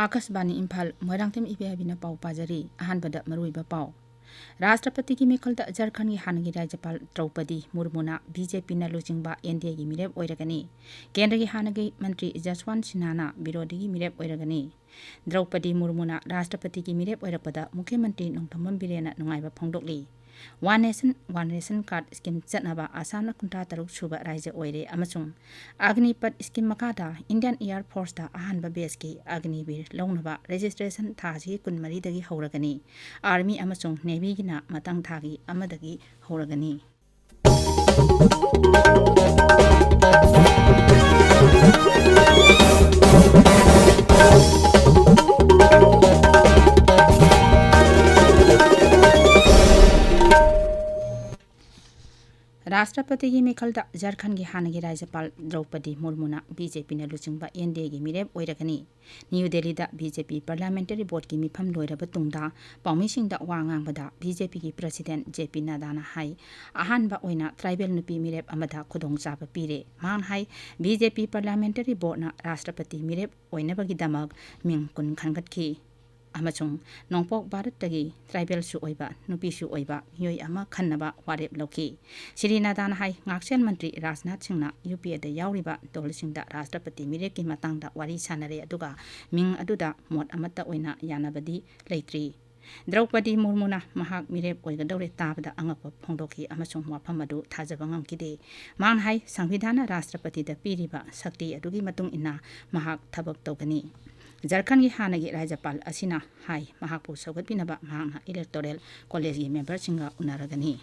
आकाशवाणी इम्फाल मोइरांगथेम इबेबिना पाउ पाजरी अहानबदा मरुइबा पाउ राष्ट्रपति की मिखलदा झारखंड की हानगी राज्यपाल द्रौपदी मुर्मुना बीजेपी ना लुचिंगबा एनडीए की मिरेप ओइरगनी केंद्र की हानगी मंत्री जसवंत सिन्हाना विरोधी की मिरेप ओइरगनी द्रौपदी मुर्मुना राष्ट्रपति की मिरेप ओइरकपदा मुख्यमंत्री नोंथमम बिरेना नुंगाइबा फोंदोकली वन नेशन कार्ड स्कीम चटनाबा आसाम कुंटा तरुक सुबा राज्य ओइरे अमसुंग अग्निपथ स्कीम मखादा इंडियन एयर फोर्स दा अहानबा बेस की अग्निवीर लौनबा रजिस्ट्रेशन थासी कुनमरी दगी हौरगनी आर्मी अमसुंग नेवी गिना मतंग थागी अमदगी हौरगनी राष्ट्रपति की मिखलदा झारखंड की हानगी राज्यपाल द्रौपदी मुर्मुना बीजेपी ने लुचिंगबा एनडीए की मिरेप ओइरगनी new Delhi BJP parliamentary board की मिफम लोइरब तुंगदा पाउमीसिंगदा वांगांगबदा बीजेपी की प्रेसिडेंट जेपी नड्डाना हाई अहानबा ओइना ट्राइबल नुपी मिरेप अमदा खुदोंगचाब पीरे मान हाई बीजेपी पार्लियामेंटरी बोर्डना राष्ट्रपति मिरेप ओइनबगिदमक मिंग कुन खनगतखी अमचुंग नोंपोक भारतगी ट्राइबल सुओइबा नुपीसु ओइबा मियोय अमा खन्नबा वारेप लौकी श्री नड्डाना हाई ngaksen मंत्री राजनाथ सिंहना यूपीए दा यावरिबा दौलसिंगदा राष्ट्रपति मिरेप की मतंगदा वारी सानरे अदुगा मिंग अदुदा मोट अमत्ता ओइना यानाबदी लेत्री द्रौपदी मुर्मुना महाक मिरेप ओइगदौरे ताबदा अंगप फोंदोकी अमचुंग वाफम अदु थाजबा ngamkide मान हाई संविधान राष्ट्रपति दा पीरिबा शक्ति अदुगी मतुंग इना महाक थबक तौगनी झारखंड की हानगी राज्यपाल असिना हाई महाकपु सौगतपिनबा महांगना इलेक्टोरल कॉलेज की मेंबर सिंगा उनरगनी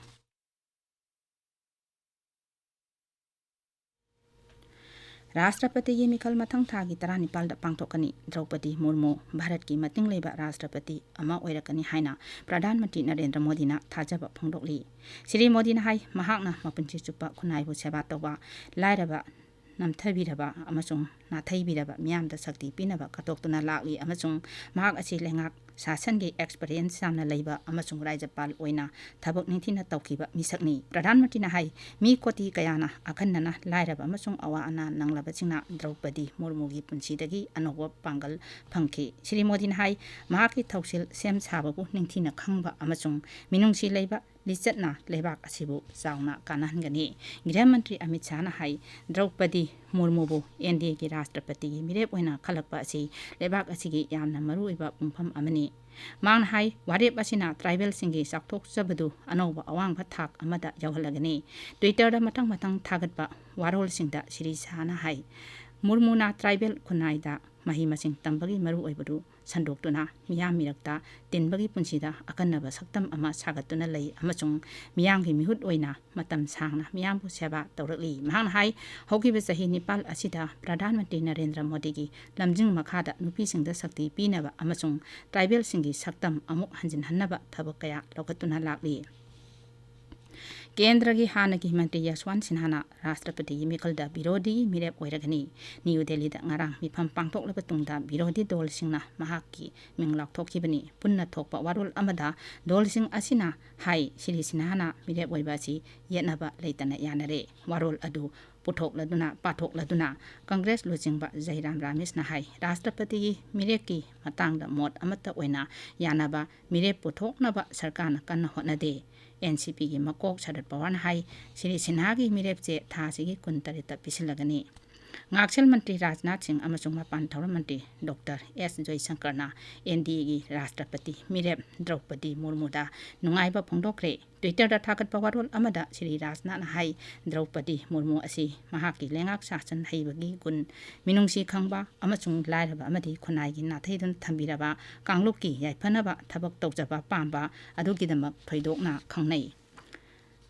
राष्ट्रपति की मिखल मथंग थागी 19 पांगथोकनी द्रौपदी मुर्मू भारत की मतिंग लेबा राष्ट्रपति अमा ओइरकनी हाइना प्रधानमंत्री नरेंद्र मोदी ना थाजब फोंदोकली श्री मोदी ना हाई महाकना मपुंची चुप्पा खुनाइबु सेवा तौबा लाइरबा नमथबिरबा अमसुंग नाथैबिरबा मियामदा शक्ति पिनबा कतोक्तुना लाक्ली अमसुंग महाक असी लेंगाक शासन की एक्सपीरियंस सामना लैबा अमसुंग राज्यपाल ओइना थबक निंथिना तौखिबा मिसकनी प्रधानमंत्री ना हाई मी कोटी कयाना अखन्नना लाइरबा अमसुंग अवा अना नंगलबसिंगना द्रौपदी मुर्मू की पुंसीदगी अनोब पांगल फंखी श्री मोदी ना हाई महाकी थौसिल सेम साबबु निंथिना खंगबा अमसुंग मिनुंगसी लैबा लिचतना लेबाक असिबु चावना कानहनगनी गृह मंत्री अमित शाह ना हाई द्रौपदी मुर्मूबु एनडीए की राष्ट्रपति की मिरेप ओइना खलकपा असि लेबाक असिगी यामना मरुइबा पुंफम अमनी मान हाई वारेप असिना ट्राइबल सिंगी साक्थोकचबदु अनौबा अवांगबा थाक अमदा यौहलगनी ट्विटर मतंग मतंग थागतबा वारोल सिंगदा श्री शाह ना हाई मुर्मुना ट्राइबल खुनाइदा मही मसिंग तंबगी मरु ओइबदु संदोक्तुना मियाम मिरक्ता तिनबगी पुंसीदा अकन्नबा सक्तम अमा सागतुना लई अमचुंग मियामगी मिहुत ओइना मतम सांगना मियामबु सेवा तौरकली महान हाई हौकिबा चही निपाल असिदा प्रधानमंत्री नरेंद्र मोदी की लमजिंग मखादा नुपीसिंगदा शक्ति पीनबा अमचुंग ट्राइबल सिंगी सक्तम अमुक हंजिन हन्नबा थबक कया लौकतुना लाक्ली केंद्र की हानगी मंत्री जसवंत सिन्हाना राष्ट्रपति की मिखलदा विरोधी मिरेप ओइरगनी न्यू दिल्ली दा ngarang मिफम पांगथोकलबा तुंगदा विरोधी दौलसिंगना महाकी मिंग लाक्थोखिबनी पुन्ना थोकपा वारोल अमदा दौलसिंग असिना हाई श्री सिन्हाना मिरेप ओइबासी येनबा लेतना यानरे वारोल अदु पाथोकलदुना कांग्रेस लुचिंगबा जयराम रामेश ना हाई राष्ट्रपति की मिरेप की मतंगदा मोट अमत्ता ओइना यानबा मिरेप पुथोकनबा सरकारना कन्ना होटनदे एनसीपी की मकोक शरद पवार हाई श्री सिन्हा की मिरेपचे थासी कुंतरित पिछलगनी ngaksen मंत्री राजनाथ सिंह अमसुंग मपान थौर मंत्री डॉक्टर एस जयशंकरना एनडीए की राष्ट्रपति मिरेप द्रौपदी मुर्मुदा नुंगाइबा फोंदोखरे ट्विटर थागतपा वारोल अमदा श्री राजनाथ हाई द्रौपदी मुर्मू असी महाकी लेंगाक शासन हैबगी गुण मिनुंगसी खंगबा अमसुंग लाइरबा अमदी खुनाइगी नाथैदुन थंबिरबा कांगलुकी याइफनबा थबक तौजबा पांबा अदुगिदमक थोइदोकना खंगनै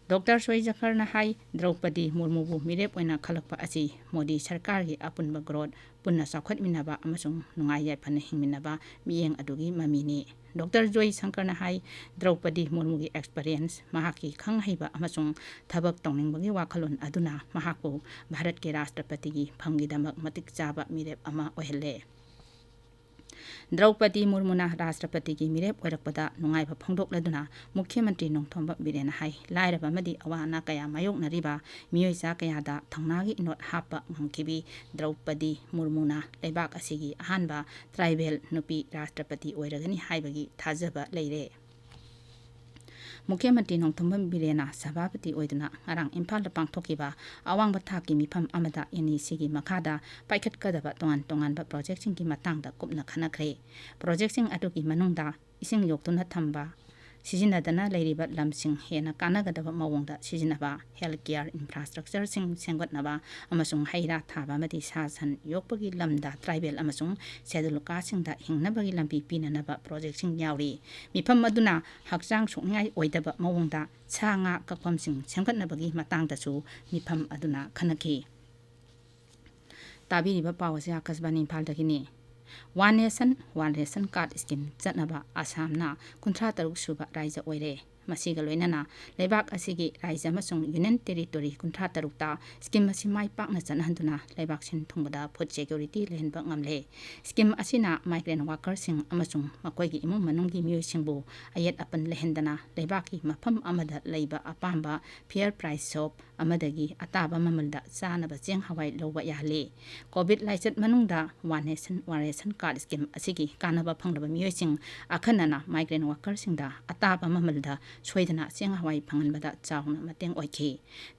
डॉक्टर जयशंकर ना हाई द्रौपदी मुर्मूबु मिरेप ओइना खलकपा असी मोदी सरकार की अपुनबा ग्रोथ पुन्ना साखतमिनबा अमसुंग नुंगाइ याइफन हिंगमिनबा मियेंग अदुगी ममीनी डॉक्टर जयशंकर ना हाई द्रौपदी मुर्मू की एक्सपीरियंस महाकी खंगहैबा अमसुंग थबक तौनिंगबगी वाखलोन अदुना महाकु भारत के राष्ट्रपति की फमगिदमक मतिक चाबा मिरेप अमा ओहले द्रौपदी मुर्मुना राष्ट्रपति की मिरेप ओइरकपदा नुंगाइबा फोंदोक्लदुना मुख्यमंत्री नोंथोंबा बिरेना हाई लाइरबा मदी अवाना कया मायोकनरिबा मियोइसा कयादा थंगनागी इनोट हापा ngangkibi द्रौपदी मुर्मुना लेबाक असिगी अहानबा ट्राइबल नुपी राष्ट्रपति ओइरगनी हाइबगी थाजबा लेरे मुख्यमंत्री नोंथोंबम बिरेना सभापति ओइदुना अरांग इम्फाल पांगथोकिबा अवांग थाकी मिफम अमदा एनईसीगी मखादा पाइखटकदबा तोंगान तोंगानबा प्रोजेक्टसिंग की मतांगदा कुपना खनखरे प्रोजेक्टसिंग अदुगी मनुंगदा इसिंग योक्तुना थंबा सिजिनदना लेरिबा लमसिंग हेना कानागदबा मवोंगदा सिजिनबा हेल्थ केयर इंफ्रास्ट्रक्चर सिंग सेंगतनबा अमसुंग हैरा थाबा मदि सासन योकपगी लमदा ट्राइबल अमसुंग शेड्यूल कासिंगदा हिंगनबगी लंबी पिननबा प्रोजेक्टसिंग यावरी मिफम मदुना हक्चांग सुंगाई ओइदबा मवोंगदा छांगा ककपमसिंग सेंगतनबगी मतांगदसु मिफम अदुना खनखि ताबिरिबा पावसे आकाशवाणी इम्फालदगिनी one nation one ration card scheme चटनबा आसामना 53 सुबा राज्य ओइरे मसिगा लोइनना लेबाक असिगी राज्य अमसुंग यूनियन टेरिटोरी 53 ता स्कीम असि माइ पाकना चनहंदुना लेबाक सिन थुंगबदा फूड सिक्योरिटी लेहनबा ngamle स्कीम असिना माइग्रेंट वर्कर सिंग अमसुंग मकोइगी इमुंग मनुंगी मियोइसिंगबु अयेत अपन लेहनदना लेबाकी मफम अमदा लेबा अपांबा फेयर प्राइस शॉप अमदगी अताबा ममलदा चानबा चेंग हवाई लोबा याले कोविड लाइचत मनुंगदा one nation one ration card scheme असिगी कानबा फंगदबा मियोइसिंग अखनना माइग्रेंट वर्कर सिंगदा अताबा ममलदा सोइदना चेंग हवाई फंगनबदा चावना मतेंग ओइखि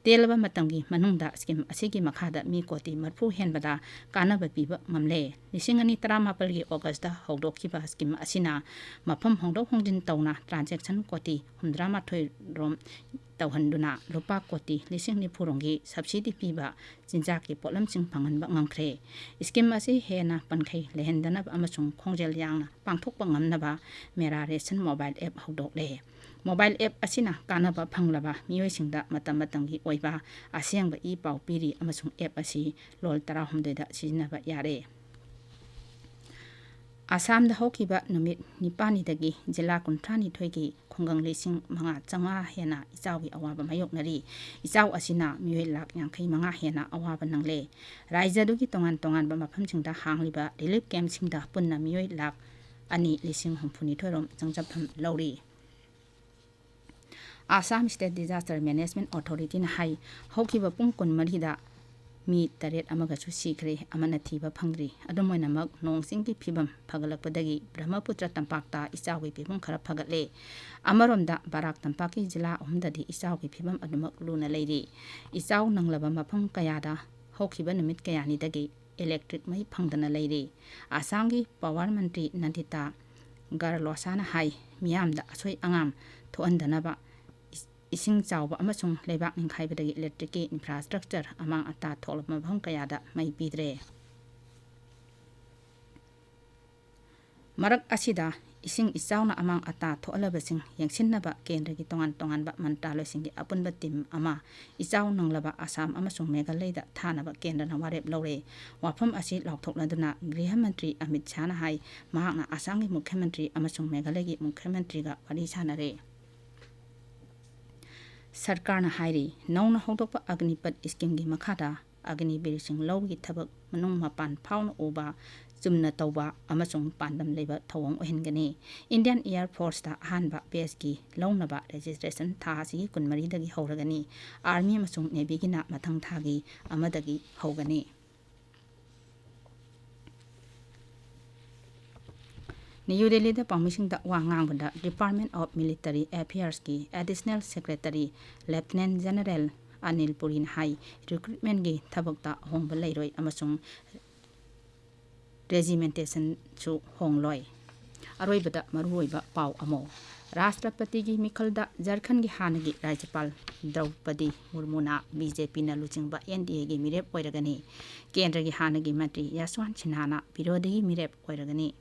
तेलबा मतंगी मनुंगदा स्कीम असिगी मखादा मी कोटी मरफु हेनबदा कानबा पिबा ngamle 2017 गी ऑगस्ट हौदोखिबा स्कीम असिना मफम होंदोक होंजिन तौना ट्रांजैक्शन कोटी 118 रोम तौहंदुना रुपा कोटी 20 रोंगी सब्सिडी पीबा चिंजाकी पोलमसिंग फंगनबा ngamkhre स्कीम असि हेना पनखै लेहनदनब अमसुंग खोंजेल यांगना पांगथोकबा ngamnaba Mera ration mobile app हौदोकले मोबाइल ऐप असिना कानबा फंगलबा मियोइसिंगदा मतम मतंगी ओइबा असेंगबा ई पाउ पीरी अमसुंग ऐप असि लोल 19 दा सिजनबा यारे आसाम दा होकिबा नुमित निपानीदगी जिला 32 की खुंगंग लिसिंग मंगा चंगा हेना इचावी अवाबा मायोकनरी इचाव असिना मियोइ लाख 55 हेना अवाबा नंगले राज्यदुगी तोंगान तोंगानबा मफमसिंगदा हांगलिबा रिलीफ कैम्पसिंगदा पुन्ना मियोइ लाख 2 रोम चंगजफम लौरी Assam state disaster management authority ने हाई हौकिबा पुंग 13 मी 8 अमगसु सीखरे अमना थीबा फंगरी अदुमोइनमक नोंसिंगी फिबम फगलकपदगी ब्रह्मपुत्र तंपाकता इचावी फिबम खरा फगले अमरोमदा बाराक तंपाकी जिला अहमददी इचावी फिबम अदुमक लुना लेरी इचाव नंगलबा मफम कयादा हौकिबा नुमित कयानीदगी इलेक्ट्रिक मई फंगदना लेरी आसामगी पावर मंत्री नंदिता गारलोसाना हाई मियामदा असोई अंगाम थोअंदनबा इसिंग चावबा अमसुंग लेबाक निंखाइबदगी इलेक्ट्रिक इंफ्रास्ट्रक्चर अमांग अता थोलब मफम कयादा मई पीद्रे मरक असिदा इसिंग इचावना अमांग अता थोअलबसिंग यंगसिनबा केंद्रगी तोंगान तोंगानबा मंत्रालयसिंगी अपुनबा टीम अमा इचाव नंगलबा आसाम अमसुंग मेघालयदा थानबा केंद्रना वारेप लौरे वाफम असि लाउथोकलदुना गृह मंत्री अमित शाहना हाई महाकना आसामगी मुख्यमंत्री अमसुंग मेघालयगी मुख्यमंत्रीगा वारी सानरे सरकार हाइरी नौना हौदोकपा अग्निपथ स्कीम की मखादा अग्निवीर सिंह लौगी थबक मनुंग मपान फाउना उबा चुमना तौबा अमसुंग पांडम लेबा थवंग ओहिनगनी इंडियन एयर फोर्स दा अहानबा बेस की लौनबा रजिस्ट्रेशन थासी 12 दगी हौरगनी आर्मी अमसुंग नेवी गिना मथंग थागी अमदगी हौगनी न्यू दिल्ली दा पामिसिंग दा वांगांगबदा डिपार्टमेंट ऑफ मिलिटरी अफेयर्स की additional secretary lieutenant general Anil पुरीन हाई रिक्रूटमेंट की थबकता होंब लेरोय अमसुंग रेजिमेंटेशन सु होंगलोय अरोइबदा मरुओइबा पाव अमो राष्ट्रपति की मिखलदा झारखंड की हानगी राज्यपाल द्रौपदी मुर्मुना बीजेपी न लुचिंगबा एनडीए की मिरेप ओइरगनी केंद्र की हानगी मंत्री यशवंत सिन्हाना विरोधी मिरेप ओइरगनी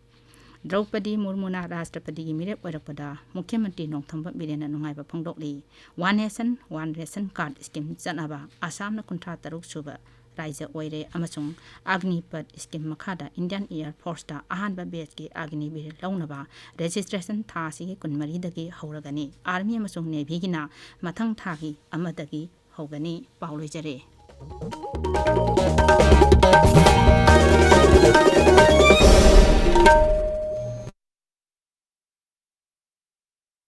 द्रौपदी मुर्मुना राष्ट्रपति की मिरेप ओइरकपदा मुख्यमंत्री नोंथोंबा बिरेना नुंगाइबा फोंदोकली one nation one ration card scheme चनबा आसाम 53 सुबा राज्य ओइरे अमसुंग अग्निपथ स्कीम मखादा इंडियन एयर फोर्स दा अहानबा बेस की अग्निवीर लौनबा रजिस्ट्रेशन थासी 12 दगी हौरगनी आर्मी अमसुंग नेवी गिना मथंग थागी अमदगी हौगनी पाउलोइजरे